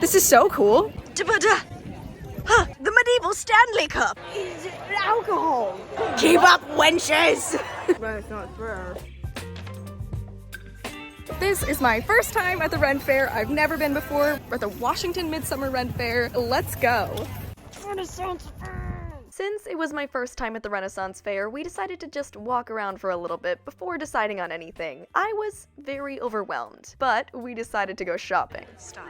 This is so cool. Huh, the medieval Stanley Cup. Alcohol. Keep up, wenches. Renaissance Faire. This is my first time at the Renfaire. I've never been before. We're at the Washington Midsummer Renfaire. Let's go. Renaissance Faire. Since it was my first time at the Renaissance Fair, we decided to just walk around for a little bit before deciding on anything. I was very overwhelmed, but we decided to go shopping. Stop.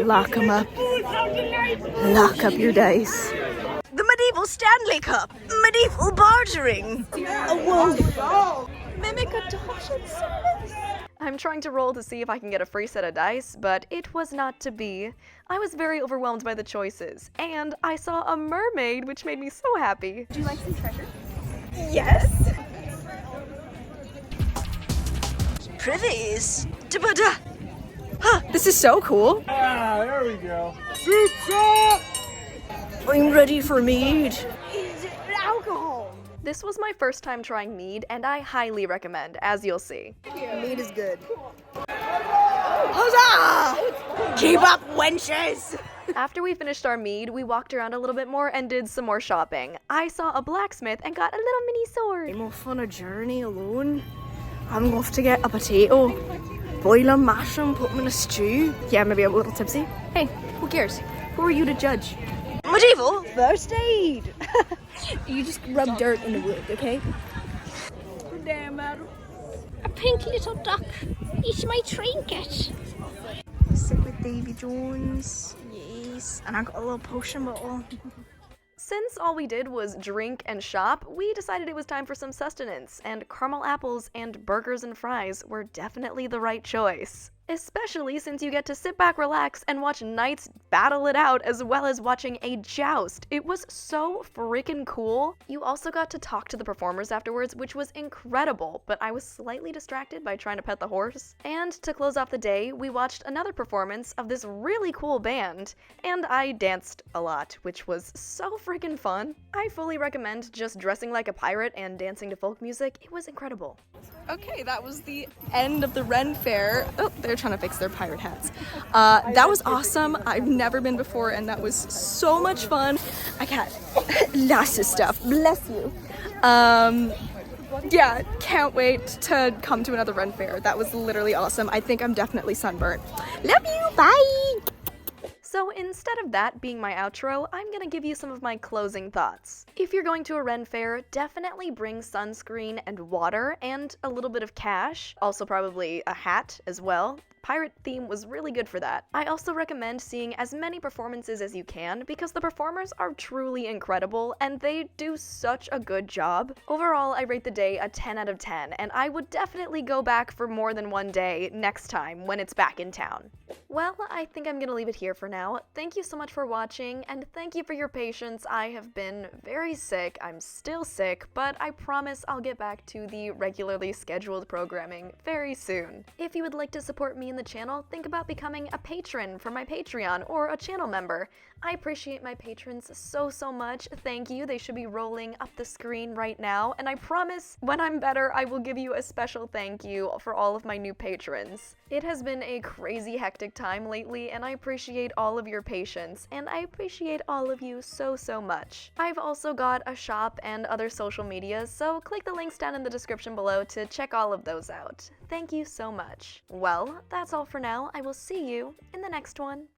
Lock 'em up. Lock up your dice. The medieval Stanley Cup. Medieval bartering. A wolf. Mimic adoption service. I'm trying to roll to see if I can get a free set of dice, but it was not to be. I was very overwhelmed by the choices, and I saw a mermaid, which made me so happy. Would you like some treasure? Yes! Privies. This is so cool. There we go. Suits up! I'm ready for mead. Alcohol. This was my first time trying mead, and I highly recommend, as you'll see. Meat is good. Huzzah! Keep up, wenches. After we finished our mead, we walked around a little bit more and did some more shopping. I saw a blacksmith and got a little mini sword. I'm off on a journey alone. I'm off to get a potato, boil them, mash them, put them in a stew. Yeah, maybe I'm a little tipsy. Hey, who cares? Who are you to judge? Medieval. First aid. You just rub dirt in the wood, okay? Damn matter. A pink little duck. It's my trinket. Sit with Davy Jones. Yes. And I got a little potion bottle. Since all we did was drink and shop, we decided it was time for some sustenance, and caramel apples and burgers and fries were definitely the right choice. Especially since you get to sit back, relax, and watch knights battle it out as well as watching a joust. It was so freaking cool. You also got to talk to the performers afterwards, which was incredible, but I was slightly distracted by trying to pet the horse. And to close off the day, we watched another performance of this really cool band, and I danced a lot, which was so freaking fun. I fully recommend just dressing like a pirate and dancing to folk music. It was incredible. Okay, that was the end of the Ren Fair. Oh, they're trying to fix their pirate hats. That was awesome. I've never been before, and that was so much fun. I got lots of stuff. Bless you. Yeah, can't wait to come to another Ren Fair. That was literally awesome. I think I'm definitely sunburnt. Love you. Bye. So instead of that being my outro, I'm gonna give you some of my closing thoughts. If you're going to a Ren Fair, definitely bring sunscreen and water and a little bit of cash, also probably a hat as well. Pirate theme was really good for that. I also recommend seeing as many performances as you can because the performers are truly incredible and they do such a good job. Overall, I rate the day a 10 out of 10, and I would definitely go back for more than one day next time when it's back in town. Well, I think I'm gonna leave it here for now. Thank you so much for watching, and thank you for your patience. I have been very sick. I'm still sick, but I promise I'll get back to the regularly scheduled programming very soon. If you would like to support me in the channel, think about becoming a patron for my Patreon or a channel member. I appreciate my patrons so much. Thank you. They should be rolling up the screen right now, and I promise when I'm better, I will give you a special thank you for all of my new patrons. It has been a crazy hectic time lately, and I appreciate all of your patience, and I appreciate all of you so much. I've also got a shop and other social medias, so click the links down in the description below to check all of those out. Thank you so much. Well, that's all for now. I will see you in the next one.